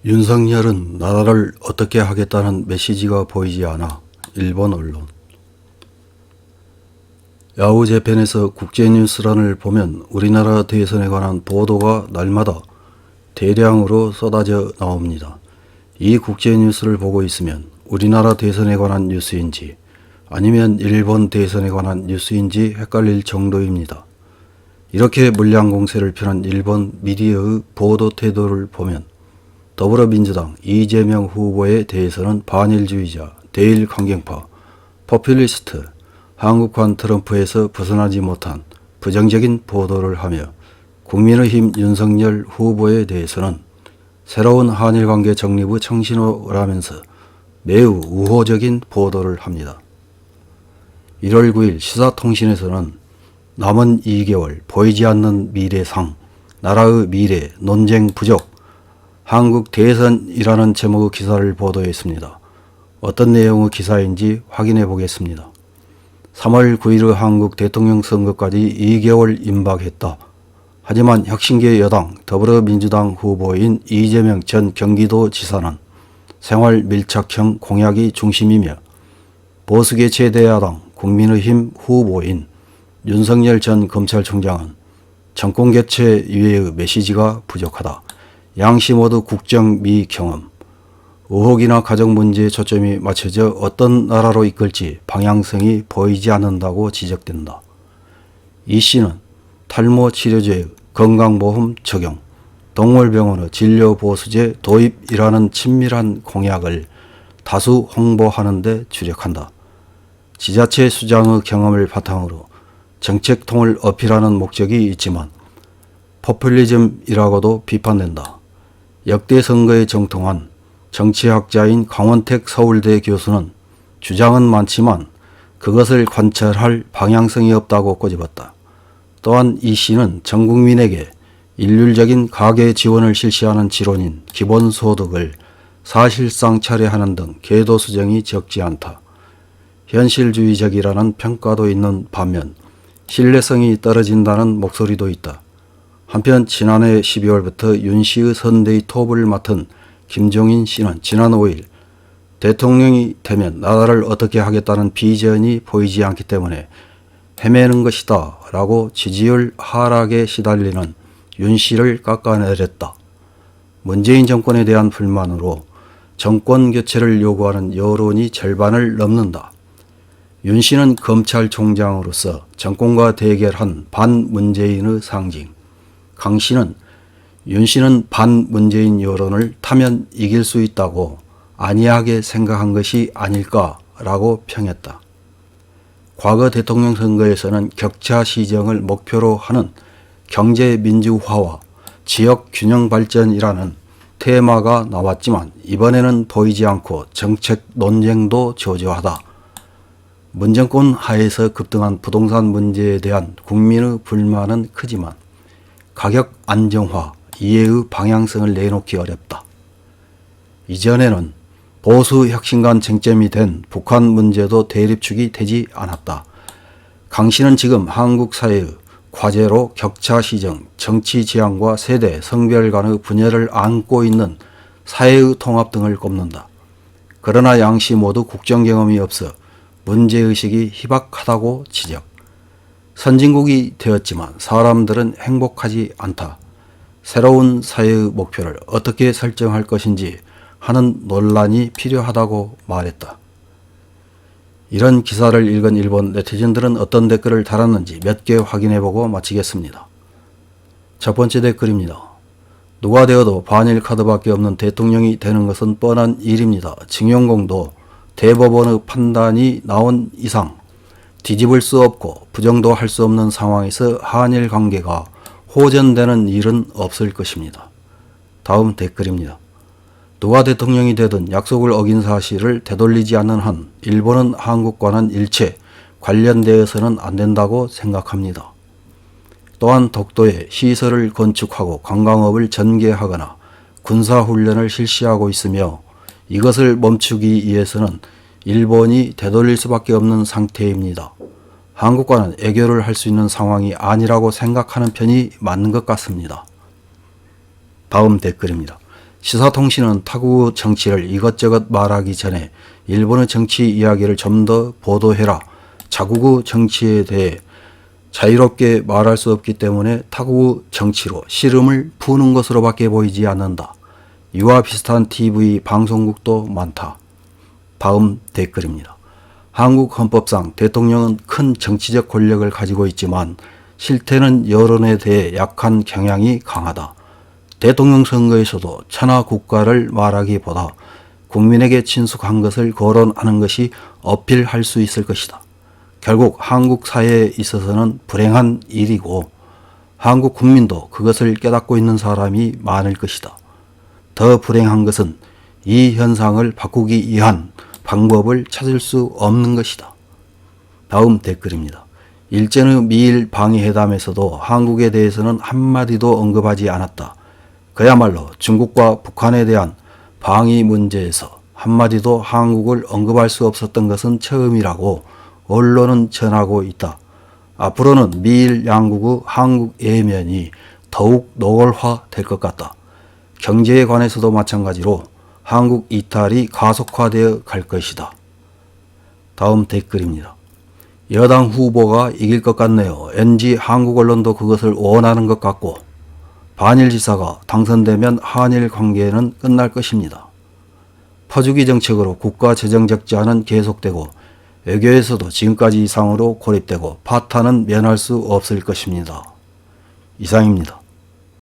윤석열은 나라를 어떻게 하겠다는 메시지가 보이지 않아. 일본 언론. 야후 재팬에서 국제뉴스란을 보면 우리나라 대선에 관한 보도가 날마다 대량으로 쏟아져 나옵니다. 이 국제뉴스를 보고 있으면 우리나라 대선에 관한 뉴스인지 아니면 일본 대선에 관한 뉴스인지 헷갈릴 정도입니다. 이렇게 물량 공세를 펴는 일본 미디어의 보도 태도를 보면 더불어민주당 이재명 후보에 대해서는 반일주의자, 대일강경파, 포퓰리스트, 한국판 트럼프에서 벗어나지 못한 부정적인 보도를 하며 국민의힘 윤석열 후보에 대해서는 새로운 한일관계 정립의 청신호라면서 매우 우호적인 보도를 합니다. 1월 9일 시사통신에서는 남은 2개월 보이지 않는 미래상, 나라의 미래, 논쟁 부족, 한국 대선이라는 제목의 기사를 보도했습니다. 어떤 내용의 기사인지 확인해 보겠습니다. 3월 9일의 한국 대통령 선거까지 2개월 임박했다. 하지만 혁신계 여당 더불어민주당 후보인 이재명 전 경기도지사는 생활 밀착형 공약이 중심이며 보수계 최대야당 국민의힘 후보인 윤석열 전 검찰총장은 정권 교체 이외의 메시지가 부족하다. 양씨 모두 국정 미경험, 의혹이나 가정 문제에 초점이 맞춰져 어떤 나라로 이끌지 방향성이 보이지 않는다고 지적된다. 이 씨는 탈모 치료제의 건강보험 적용, 동물병원의 진료보수제 도입이라는 친밀한 공약을 다수 홍보하는 데 주력한다. 지자체 수장의 경험을 바탕으로 정책통을 어필하는 목적이 있지만 포퓰리즘이라고도 비판된다. 역대 선거에 정통한 정치학자인 강원택 서울대 교수는 주장은 많지만 그것을 관철할 방향성이 없다고 꼬집었다. 또한 이 씨는 전 국민에게 일률적인 가계 지원을 실시하는 지론인 기본소득을 사실상 철회하는 등 궤도 수정이 적지 않다. 현실주의적이라는 평가도 있는 반면 신뢰성이 떨어진다는 목소리도 있다. 한편 지난해 12월부터 윤 씨의 선대위 톱을 맡은 김종인 씨는 지난 5일 대통령이 되면 나라를 어떻게 하겠다는 비전이 보이지 않기 때문에 헤매는 것이다 라고 지지율 하락에 시달리는 윤 씨를 깎아내렸다. 문재인 정권에 대한 불만으로 정권 교체를 요구하는 여론이 절반을 넘는다. 윤 씨는 검찰총장으로서 정권과 대결한 반문재인의 상징, 강 씨는 윤 씨는 반문재인 여론을 타면 이길 수 있다고 안이하게 생각한 것이 아닐까라고 평했다. 과거 대통령 선거에서는 격차 시정을 목표로 하는 경제민주화와 지역균형 발전이라는 테마가 나왔지만 이번에는 보이지 않고 정책 논쟁도 저조하다. 문정권 하에서 급등한 부동산 문제에 대한 국민의 불만은 크지만 가격 안정화 이해의 방향성을 내놓기 어렵다. 이전에는 보수 혁신 간 쟁점이 된 북한 문제도 대립축이 되지 않았다. 강 씨는 지금 한국 사회의 과제로 격차 시정, 정치 지향과 세대, 성별 간의 분열을 안고 있는 사회의 통합 등을 꼽는다. 그러나 양 씨 모두 국정 경험이 없어 문제의식이 희박하다고 지적. 선진국이 되었지만 사람들은 행복하지 않다. 새로운 사회의 목표를 어떻게 설정할 것인지 하는 논란이 필요하다고 말했다. 이런 기사를 읽은 일본 네티즌들은 어떤 댓글을 달았는지 몇 개 확인해보고 마치겠습니다. 첫 번째 댓글입니다. 누가 되어도 반일 카드밖에 없는 대통령이 되는 것은 뻔한 일입니다. 징용공도 대법원의 판단이 나온 이상 뒤집을 수 없고 부정도 할 수 없는 상황에서 한일 관계가 호전되는 일은 없을 것입니다. 다음 댓글입니다. 누가 대통령이 되든 약속을 어긴 사실을 되돌리지 않는 한 일본은 한국과는 일체 관련되어서는 안 된다고 생각합니다. 또한 독도에 시설을 건축하고 관광업을 전개하거나 군사훈련을 실시하고 있으며 이것을 멈추기 위해서는 일본이 되돌릴 수밖에 없는 상태입니다. 한국과는 애교를 할 수 있는 상황이 아니라고 생각하는 편이 맞는 것 같습니다. 다음 댓글입니다. 시사통신은 타국 정치를 이것저것 말하기 전에 일본의 정치 이야기를 좀 더 보도해라. 자국의 정치에 대해 자유롭게 말할 수 없기 때문에 타국 정치로 씨름을 푸는 것으로밖에 보이지 않는다. 이와 비슷한 TV 방송국도 많다. 다음 댓글입니다. 한국 헌법상 대통령은 큰 정치적 권력을 가지고 있지만 실태는 여론에 대해 약한 경향이 강하다. 대통령 선거에서도 천하 국가를 말하기보다 국민에게 친숙한 것을 거론하는 것이 어필할 수 있을 것이다. 결국 한국 사회에 있어서는 불행한 일이고 한국 국민도 그것을 깨닫고 있는 사람이 많을 것이다. 더 불행한 것은 이 현상을 바꾸기 위한 방법을 찾을 수 없는 것이다. 다음 댓글입니다. 일전의 미일 방위회담에서도 한국에 대해서는 한마디도 언급하지 않았다. 그야말로 중국과 북한에 대한 방위 문제에서 한마디도 한국을 언급할 수 없었던 것은 처음이라고 언론은 전하고 있다. 앞으로는 미일 양국의 한국 예면이 더욱 노골화될 것 같다. 경제에 관해서도 마찬가지로 한국 이탈이 가속화되어 갈 것이다. 다음 댓글입니다. 여당 후보가 이길 것 같네요. 왠지 한국 언론도 그것을 원하는 것 같고 반일 지사가 당선되면 한일 관계는 끝날 것입니다. 퍼주기 정책으로 국가 재정 적자는 계속되고 외교에서도 지금까지 이상으로 고립되고 파탄은 면할 수 없을 것입니다. 이상입니다.